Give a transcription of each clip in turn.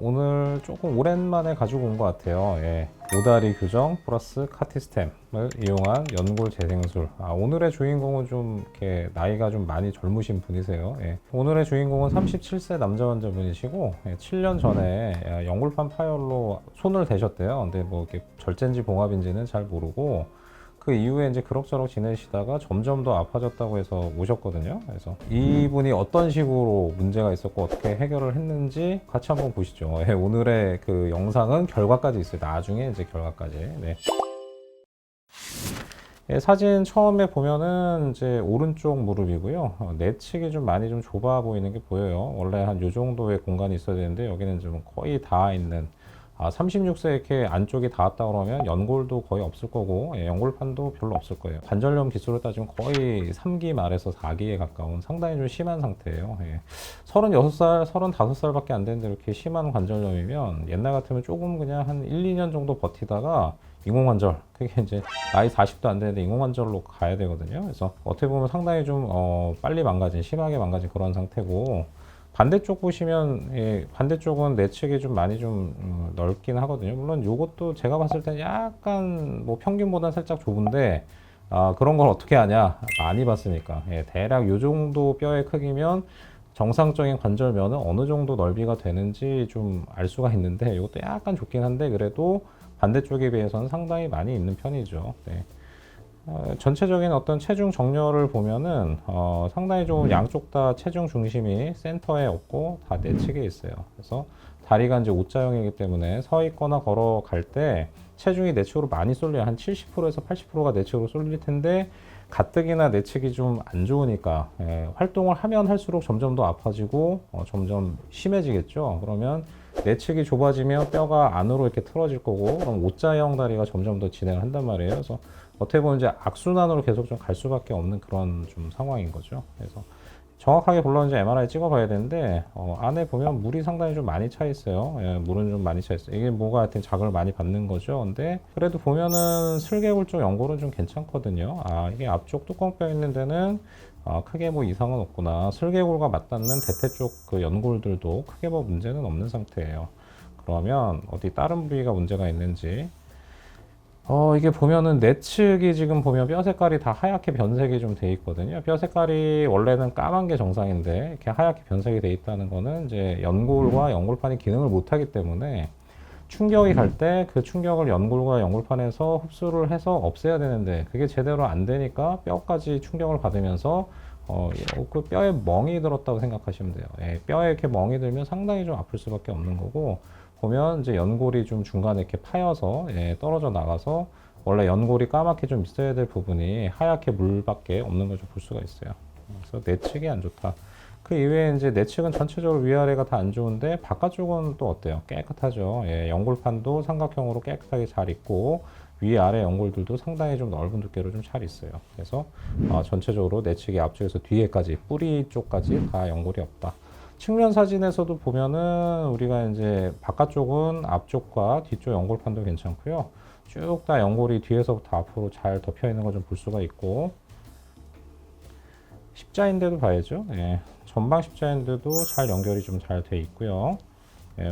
오늘 조금 오랜만에 가지고 온 것 같아요. 예. 오다리 규정 플러스 카티스템을 이용한 연골 재생술. 오늘의 주인공은 좀 이렇게 나이가 좀 많이 젊으신 분이세요. 예. 오늘의 주인공은 37세 남자 환자분이시고 7년 전에 연골판 파열로 손을 대셨대요. 근데 뭐 이렇게 절제인지 봉합인지는 잘 모르고 그 이후에 이제 그럭저럭 지내시다가 점점 더 아파졌다고 해서 오셨거든요. 그래서 이분이 어떤 식으로 문제가 있었고 어떻게 해결을 했는지 같이 한번 보시죠. 예, 오늘의 그 영상은 결과까지 있어요. 나중에 이제 결과까지. 네. 예, 사진 처음에 보면은 이제 오른쪽 무릎이고요. 내측이 좀 많이 좀 좁아 보이는 게 보여요. 원래 한 요 정도의 공간이 있어야 되는데 여기는 좀 거의 닿아 있는 36세 이렇게 안쪽이 닿았다 그러면 연골도 거의 없을 거고 연골판도 별로 없을 거예요. 관절염 기수로 따지면 거의 3기 말에서 4기에 가까운 상당히 좀 심한 상태예요. 36살, 35살밖에 안 되는데 이렇게 심한 관절염이면 옛날 같으면 조금 그냥 한 1, 2년 정도 버티다가 인공관절, 그게 이제 나이 40도 안 되는데 인공관절로 가야 되거든요. 그래서 어떻게 보면 상당히 좀 빨리 망가진, 심하게 망가진 그런 상태고, 반대쪽 보시면 반대쪽은 내측이 좀 많이 좀 넓긴 하거든요. 물론 이것도 제가 봤을 때는 약간 뭐 평균보다 살짝 좁은데 그런 걸 어떻게 하냐, 많이 봤으니까. 대략 요 정도 뼈의 크기면 정상적인 관절면은 어느 정도 넓이가 되는지 좀 알 수가 있는데 이것도 약간 좁긴 한데 그래도 반대쪽에 비해서는 상당히 많이 있는 편이죠. 네. 전체적인 어떤 체중 정렬을 보면은 상당히 좀 양쪽 다 체중 중심이 센터에 없고 다 내측에 있어요. 그래서 다리가 이제 O자형이기 때문에 서 있거나 걸어갈 때 체중이 내측으로 많이 쏠려요. 한 70%에서 80%가 내측으로 쏠릴 텐데 가뜩이나 내측이 좀 안 좋으니까 활동을 하면 할수록 점점 더 아파지고 점점 심해지겠죠. 그러면 내측이 좁아지면 뼈가 안으로 이렇게 틀어질 거고 그럼 O자형 다리가 점점 더 진행을 한단 말이에요. 그래서 어떻게 보면 이제 악순환으로 계속 좀 갈 수밖에 없는 그런 좀 상황인 거죠. 그래서 정확하게 보려면 이제 MRI 찍어봐야 되는데 안에 보면 물이 상당히 좀 많이 차 있어요. 물은 좀 많이 차 있어요. 이게 뭐가 하여튼 자극을 많이 받는 거죠. 근데 그래도 보면은 슬개골 쪽 연골은 좀 괜찮거든요. 이게 앞쪽 뚜껑뼈 있는 데는 크게 뭐 이상은 없구나. 슬개골과 맞닿는 대퇴 쪽 그 연골들도 크게 뭐 문제는 없는 상태예요. 그러면 어디 다른 부위가 문제가 있는지 이게 보면은 내측이 지금 보면 뼈 색깔이 다 하얗게 변색이 좀 돼 있거든요. 뼈 색깔이 원래는 까만 게 정상인데 이렇게 하얗게 변색이 돼 있다는 거는 이제 연골과 연골판이 기능을 못 하기 때문에 충격이 갈 때 그 충격을 연골과 연골판에서 흡수를 해서 없애야 되는데 그게 제대로 안 되니까 뼈까지 충격을 받으면서 그 뼈에 멍이 들었다고 생각하시면 돼요. 뼈에 이렇게 멍이 들면 상당히 좀 아플 수밖에 없는 거고, 보면 이제 연골이 좀 중간에 이렇게 파여서 떨어져 나가서 원래 연골이 까맣게 좀 있어야 될 부분이 하얗게 물밖에 없는 걸 좀 볼 수가 있어요. 그래서 내측이 안 좋다. 그 이외에 이제 내측은 전체적으로 위아래가 다 안 좋은데 바깥쪽은 또 어때요? 깨끗하죠. 연골판도 삼각형으로 깨끗하게 잘 있고 위아래 연골들도 상당히 좀 넓은 두께로 좀 잘 있어요. 그래서 전체적으로 내측이 앞쪽에서 뒤에까지 뿌리 쪽까지 다 연골이 없다. 측면 사진에서도 보면은 우리가 이제 바깥쪽은 앞쪽과 뒤쪽 연골판도 괜찮고요. 쭉 다 연골이 뒤에서부터 앞으로 잘 덮여 있는 걸 좀 볼 수가 있고, 십자인대도 봐야죠. 전방 십자인대도 잘 연결이 좀 잘 돼 있고요.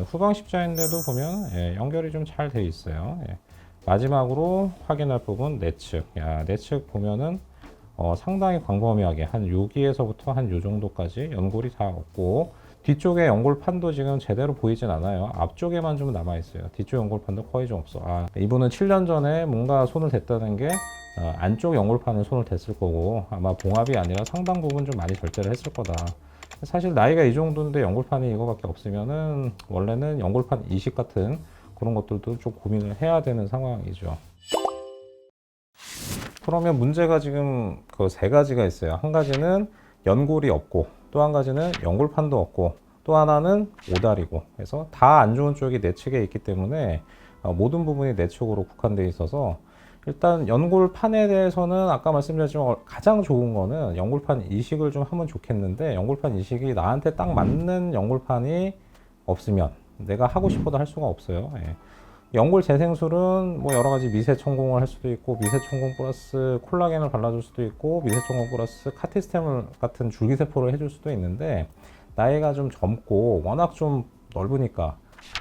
후방 십자인대도 보면 연결이 좀 잘 돼 있어요. 마지막으로 확인할 부분 내측. 내측 보면은 상당히 광범위하게 한 여기에서부터 한 요 정도까지 연골이 다 없고 뒤쪽에 연골판도 지금 제대로 보이진 않아요. 앞쪽에만 좀 남아 있어요. 뒤쪽 연골판도 거의 좀 없어. 이분은 7년 전에 뭔가 손을 댔다는 게 안쪽 연골판에 손을 댔을 거고 아마 봉합이 아니라 상당 부분 좀 많이 절제를 했을 거다. 사실 나이가 이 정도인데 연골판이 이거밖에 없으면은 원래는 연골판 이식 같은 그런 것들도 좀 고민을 해야 되는 상황이죠. 그러면 문제가 지금 그 세 가지가 있어요. 한 가지는 연골이 없고, 또 한 가지는 연골판도 없고, 또 하나는 오다리고. 그래서 다 안 좋은 쪽이 내측에 있기 때문에 모든 부분이 내측으로 국한되어 있어서 일단 연골판에 대해서는 아까 말씀드렸지만 가장 좋은 거는 연골판 이식을 좀 하면 좋겠는데 연골판 이식이 나한테 딱 맞는 연골판이 없으면 내가 하고 싶어도 할 수가 없어요. 연골 재생술은 뭐 여러 가지 미세 천공을 할 수도 있고 미세 천공 플러스 콜라겐을 발라줄 수도 있고 미세 천공 플러스 카티스템 같은 줄기세포를 해줄 수도 있는데 나이가 좀 젊고 워낙 좀 넓으니까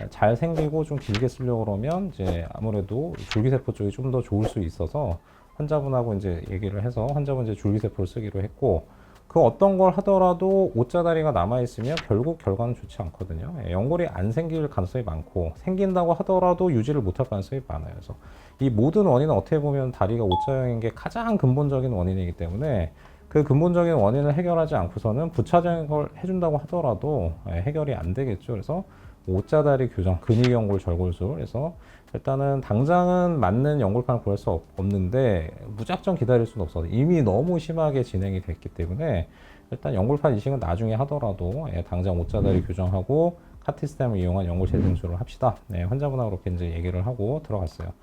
잘 생기고 좀 길게 쓰려고 그러면 이제 아무래도 줄기세포 쪽이 좀 더 좋을 수 있어서 환자분하고 이제 얘기를 해서 환자분 이제 줄기세포를 쓰기로 했고, 그 어떤 걸 하더라도 옷자다리가 남아있으면 결국 결과는 좋지 않거든요. 연골이 안 생길 가능성이 많고, 생긴다고 하더라도 유지를 못할 가능성이 많아요. 그래서 이 모든 원인은 어떻게 보면 다리가 O자형인 게 가장 근본적인 원인이기 때문에, 그 근본적인 원인을 해결하지 않고서는 부차적인 걸 해준다고 하더라도 해결이 안 되겠죠. 그래서 O자다리 교정, 근위연골 절골술. 그래서 일단은 당장은 맞는 연골판을 구할 수 없는데 무작정 기다릴 수는 없어요. 이미 너무 심하게 진행이 됐기 때문에 일단 연골판 이식은 나중에 하더라도 당장 O자다리 교정하고 카티스템을 이용한 연골 재생술을 합시다. 네, 환자분하고 그렇게 이제 얘기를 하고 들어갔어요.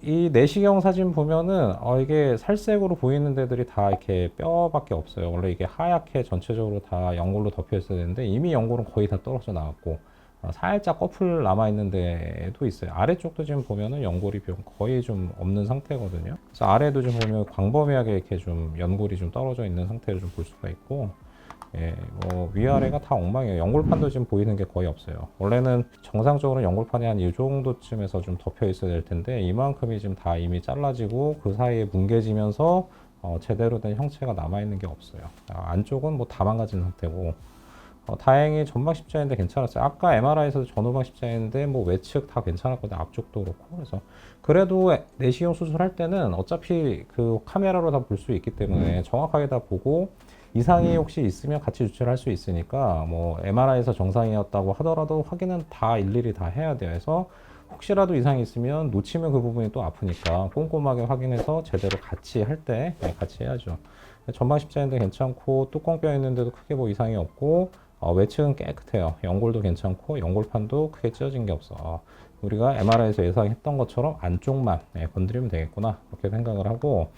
이 내시경 사진 보면은 이게 살색으로 보이는 데들이 다 이렇게 뼈밖에 없어요. 원래 이게 하얗게 전체적으로 다 연골로 덮여 있어야 되는데 이미 연골은 거의 다 떨어져 나왔고, 살짝 꺼풀 남아 있는 데도 있어요. 아래쪽도 지금 보면은 연골이 거의 좀 없는 상태거든요. 그래서 아래도 좀 보면 광범위하게 이렇게 좀 연골이 좀 떨어져 있는 상태를 좀 볼 수가 있고, 예, 뭐 위아래가 다 엉망이에요. 연골판도 지금 보이는 게 거의 없어요. 원래는 정상적으로 연골판이 한 이 정도쯤에서 좀 덮여 있어야 될 텐데 이만큼이 지금 다 이미 잘라지고 그 사이에 뭉개지면서 제대로 된 형체가 남아 있는 게 없어요. 안쪽은 뭐 다 망가진 상태고, 다행히 전방 십자인데 괜찮았어요. 아까 MRI에서도 전후방 십자인데 뭐 외측 다 괜찮았거든요. 앞쪽도 그렇고. 그래서 그래도 내시경 수술할 때는 어차피 그 카메라로 다 볼 수 있기 때문에 정확하게 다 보고 이상이 혹시 있으면 같이 조치를 할 수 있으니까, 뭐 MRI에서 정상이었다고 하더라도 확인은 다 일일이 다 해야 돼요. 그래서 혹시라도 이상이 있으면 놓치면 그 부분이 또 아프니까 꼼꼼하게 확인해서 제대로 같이 할 때 같이 해야죠. 전방 십자인데 괜찮고 뚜껑뼈 있는데도 크게 뭐 이상이 없고, 외측은 깨끗해요. 연골도 괜찮고 연골판도 크게 찢어진 게 없어. 우리가 MRI에서 예상했던 것처럼 안쪽만 건드리면 되겠구나, 그렇게 생각을 하고,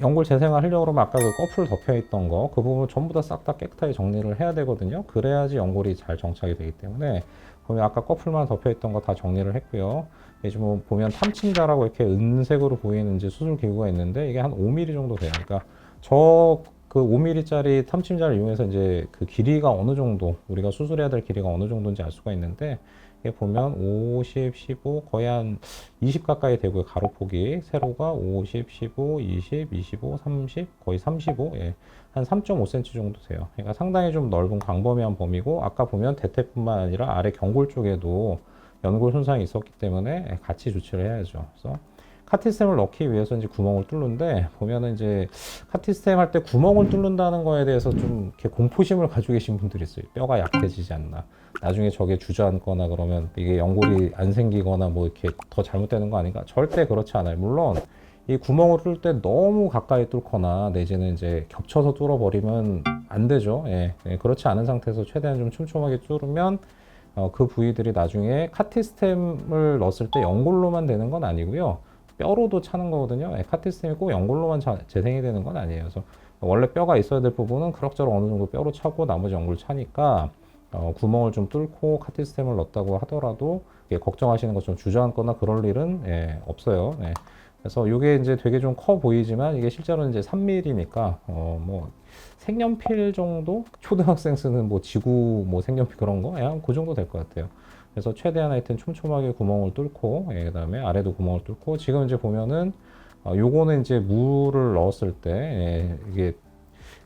연골 재생을 하려고 그러면 아까 그 꺼풀 덮여 있던 거, 그 부분 전부 다 싹 다 깨끗하게 정리를 해야 되거든요. 그래야지 연골이 잘 정착이 되기 때문에, 보면 아까 꺼풀만 덮여 있던 거 다 정리를 했고요. 지금 뭐 보면 탐침자라고 이렇게 은색으로 보이는 이제 수술 기구가 있는데 이게 한 5mm 정도 돼요. 그러니까 저 그 5mm짜리 탐침자를 이용해서 이제 그 길이가 어느 정도, 우리가 수술해야 될 길이가 어느 정도인지 알 수가 있는데, 이게 보면 50, 15 거의 한 20 가까이 되고요. 가로폭이 세로가 50, 15, 20, 25, 30 거의 35, 한 3.5cm 정도 돼요. 그러니까 상당히 좀 넓은 광범위한 범위고, 아까 보면 대퇴뿐만 아니라 아래 경골 쪽에도 연골 손상이 있었기 때문에 같이 조치를 해야죠. 그래서 카티스템을 넣기 위해서 이제 구멍을 뚫는데, 보면은 이제 카티스템 할 때 구멍을 뚫는다는 거에 대해서 좀 이렇게 공포심을 가지고 계신 분들이 있어요. 뼈가 약해지지 않나, 나중에 저게 주저앉거나 그러면 이게 연골이 안 생기거나 뭐 이렇게 더 잘못되는 거 아닌가. 절대 그렇지 않아요. 물론 이 구멍을 뚫을 때 너무 가까이 뚫거나 내지는 이제 겹쳐서 뚫어버리면 안 되죠. 그렇지 않은 상태에서 최대한 좀 촘촘하게 뚫으면 그 부위들이 나중에 카티스템을 넣었을 때 연골로만 되는 건 아니고요. 뼈로도 차는 거거든요. 카티스템이 꼭 연골로만 재생이 되는 건 아니에요. 그래서 원래 뼈가 있어야 될 부분은 그럭저럭 어느 정도 뼈로 차고 나머지 연골 차니까, 구멍을 좀 뚫고 카티스템을 넣었다고 하더라도 걱정하시는 것처럼 주저앉거나 그럴 일은 없어요. 그래서 이게 이제 되게 좀 커 보이지만 이게 실제로는 이제 3mm니까 뭐 색연필 정도, 초등학생 쓰는 뭐 지구 뭐 색연필 그런 거, 그 정도 될 것 같아요. 그래서 최대한 하여튼 촘촘하게 구멍을 뚫고, 그다음에 아래도 구멍을 뚫고, 지금 이제 보면은 요거는 이제 물을 넣었을 때 이게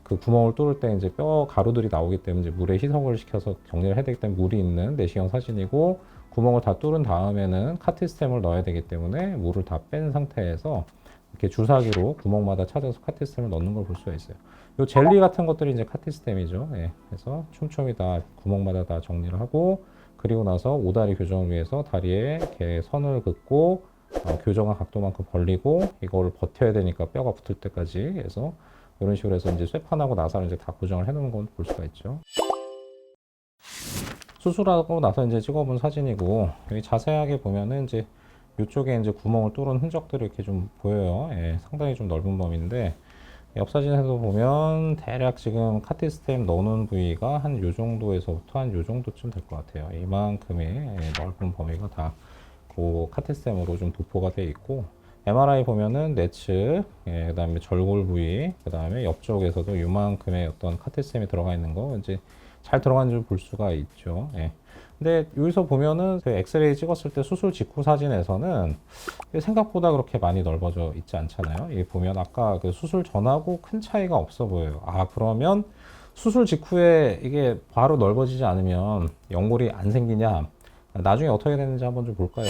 그 구멍을 뚫을 때 이제 뼈 가루들이 나오기 때문에 이제 물에 희석을 시켜서 정리를 해야 되기 때문에 물이 있는 내시경 사진이고, 구멍을 다 뚫은 다음에는 카티스템을 넣어야 되기 때문에 물을 다 뺀 상태에서 이렇게 주사기로 구멍마다 찾아서 카티스템을 넣는 걸 볼 수가 있어요. 요 젤리 같은 것들이 이제 카티스템이죠. 그래서 촘촘히 다 구멍마다 다 정리를 하고, 그리고 나서 오다리 교정을 위해서 다리에 이렇게 선을 긋고 교정한 각도만큼 벌리고, 이걸 버텨야 되니까 뼈가 붙을 때까지 해서 이런 식으로 해서 이제 쇠판하고 나사를 이제 다 고정을 해놓은 건 볼 수가 있죠. 수술하고 나서 이제 찍어본 사진이고, 여기 자세하게 보면은 이제 이쪽에 이제 구멍을 뚫은 흔적들이 이렇게 좀 보여요. 상당히 좀 넓은 범위인데, 옆 사진에서 보면 대략 지금 카티스템 넣는 부위가 한 요 정도에서부터 한 요 정도쯤 될 것 같아요. 이만큼의 넓은 범위가 다 그 카티스템으로 좀 도포가 되어 있고, MRI 보면은 내측, 그 다음에 절골 부위, 그 다음에 옆쪽에서도 이만큼의 어떤 카티스템이 들어가 있는 거, 이제 잘 들어간지 볼 수가 있죠. 예. 근데 여기서 보면은 그 엑스레이 찍었을 때 수술 직후 사진에서는 생각보다 그렇게 많이 넓어져 있지 않잖아요. 이 보면 아까 그 수술 전하고 큰 차이가 없어 보여요. 아, 그러면 수술 직후에 이게 바로 넓어지지 않으면 연골이 안 생기냐? 나중에 어떻게 되는지 한번 좀 볼까요?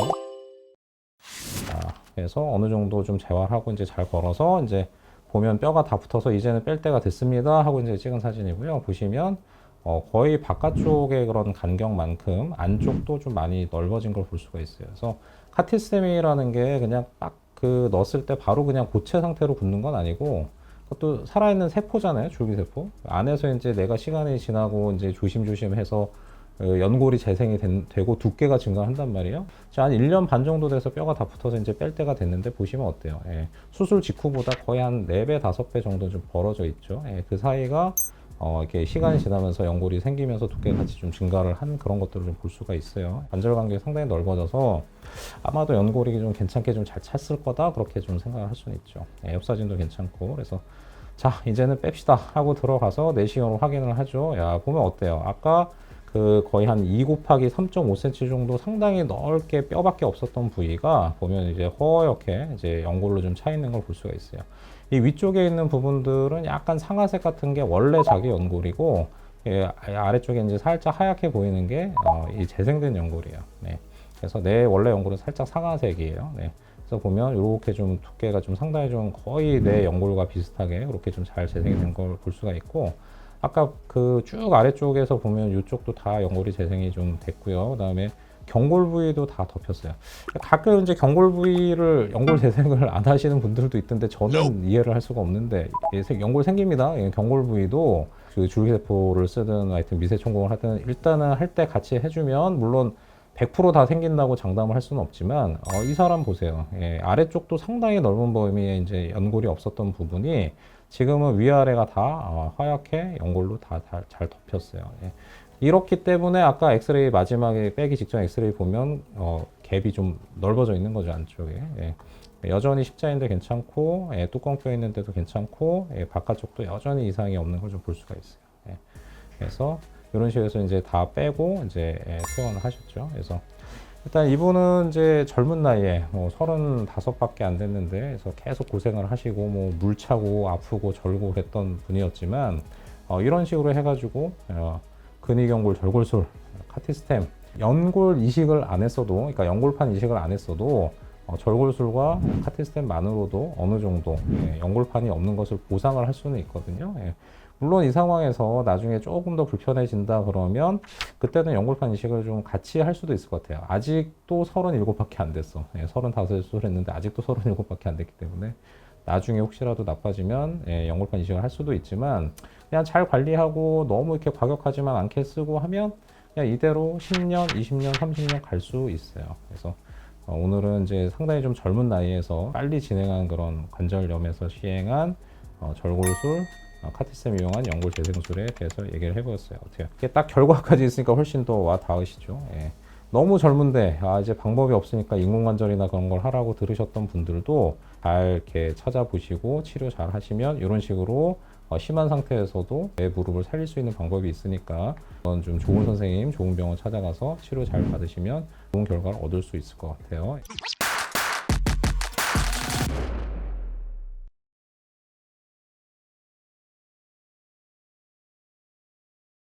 그래서 어느 정도 좀 재활하고 이제 잘 걸어서 이제 보면 뼈가 다 붙어서 이제는 뺄 때가 됐습니다 하고 이제 찍은 사진이고요. 보시면 거의 바깥쪽의 그런 간격만큼 안쪽도 좀 많이 넓어진 걸 볼 수가 있어요. 그래서 카티스테미라는 게 그냥 딱 그 넣었을 때 바로 그냥 고체 상태로 굳는 건 아니고 그것도 살아있는 세포잖아요. 줄기세포. 안에서 이제 내가 시간이 지나고 이제 조심조심 해서 연골이 재생이 되고 두께가 증가한단 말이에요. 한 1년 반 정도 돼서 뼈가 다 붙어서 이제 뺄 때가 됐는데 보시면 어때요? 예, 수술 직후보다 거의 한 4배, 5배 정도 좀 벌어져 있죠. 예, 그 사이가 이렇게 시간이 지나면서 연골이 생기면서 두께가 같이 좀 증가를 한 그런 것들을 좀 볼 수가 있어요. 관절 간격이 상당히 넓어져서 아마도 연골이 좀 괜찮게 좀 잘 찼을 거다 그렇게 좀 생각을 할 수는 있죠. 예, 옆 사진도 괜찮고 그래서 자 이제는 뺍시다 하고 들어가서 내시경으로 확인을 하죠. 야 보면 어때요? 아까 그 거의 한 2 곱하기 3.5cm 정도 상당히 넓게 뼈밖에 없었던 부위가 보면 이제 허옇게 이제 연골로 좀 차 있는 걸 볼 수가 있어요. 이 위쪽에 있는 부분들은 약간 상아색 같은 게 원래 자기 연골이고 예, 아래쪽에 이제 살짝 하얗게 보이는 게 이 재생된 연골이에요. 네. 그래서 내 원래 연골은 살짝 상아색이에요. 네. 그래서 보면 이렇게 좀 두께가 좀 상당히 좀 거의 내 연골과 비슷하게 그렇게 좀 잘 재생이 된 걸 볼 수가 있고 아까 그 쭉 아래쪽에서 보면 이쪽도 다 연골이 재생이 좀 됐고요. 그다음에 경골 부위도 다 덮였어요. 가끔 이제 경골 부위를 연골 재생을 안 하시는 분들도 있던데 저는 이해를 할 수가 없는데 연골 생깁니다. 경골 부위도 그 줄기세포를 쓰든 하여튼 미세천공을 하든 일단은 할 때 같이 해주면 물론 100%다 생긴다고 장담을 할 수는 없지만 이 사람 보세요. 예, 아래쪽도 상당히 넓은 범위에 이제 연골이 없었던 부분이 지금은 위아래가 다 하얗게 연골로 다 잘 덮였어요. 예. 이렇기 때문에 아까 엑스레이 마지막에 빼기 직전 엑스레이 보면 갭이 좀 넓어져 있는 거죠 안쪽에. 예. 여전히 십자인대 괜찮고 예, 뚜껑뼈 있는데도 괜찮고 예, 바깥쪽도 여전히 이상이 없는 걸 좀 볼 수가 있어요. 예. 그래서 이런 식으로 해서 이제 다 빼고 이제 퇴원을 하셨죠. 그래서 일단 이분은 이제 젊은 나이에 뭐 35밖에 안 됐는데 그래서 계속 고생을 하시고 뭐 물 차고 아프고 절고 그랬던 분이었지만 이런 식으로 해가지고 근위경골 절골술 카티스템 연골 이식을 안 했어도 그러니까 연골판 이식을 안 했어도 절골술과 카티스템만으로도 어느 정도 연골판이 없는 것을 보상을 할 수는 있거든요. 예. 물론 이 상황에서 나중에 조금 더 불편해진다 그러면 그때는 연골판 이식을 좀 같이 할 수도 있을 것 같아요. 아직도 37밖에 안 됐어. 35에 수술했는데 아직도 37밖에 안 됐기 때문에 나중에 혹시라도 나빠지면 연골판 이식을 할 수도 있지만 그냥 잘 관리하고 너무 이렇게 과격하지만 않게 쓰고 하면 그냥 이대로 10년, 20년, 30년 갈 수 있어요. 그래서 오늘은 이제 상당히 좀 젊은 나이에서 빨리 진행한 그런 관절염에서 시행한 절골술, 카티스템 이용한 연골 재생술에 대해서 얘기를 해보았어요. 어떻게 이게 딱 결과까지 있으니까 훨씬 더 와 닿으시죠. 예. 너무 젊은데 이제 방법이 없으니까 인공관절이나 그런 걸 하라고 들으셨던 분들도 잘 이렇게 찾아보시고 치료 잘 하시면 이런 식으로 심한 상태에서도 내 무릎을 살릴 수 있는 방법이 있으니까 좀 좋은 선생님, 좋은 병원 찾아가서 치료 잘 받으시면 좋은 결과를 얻을 수 있을 것 같아요.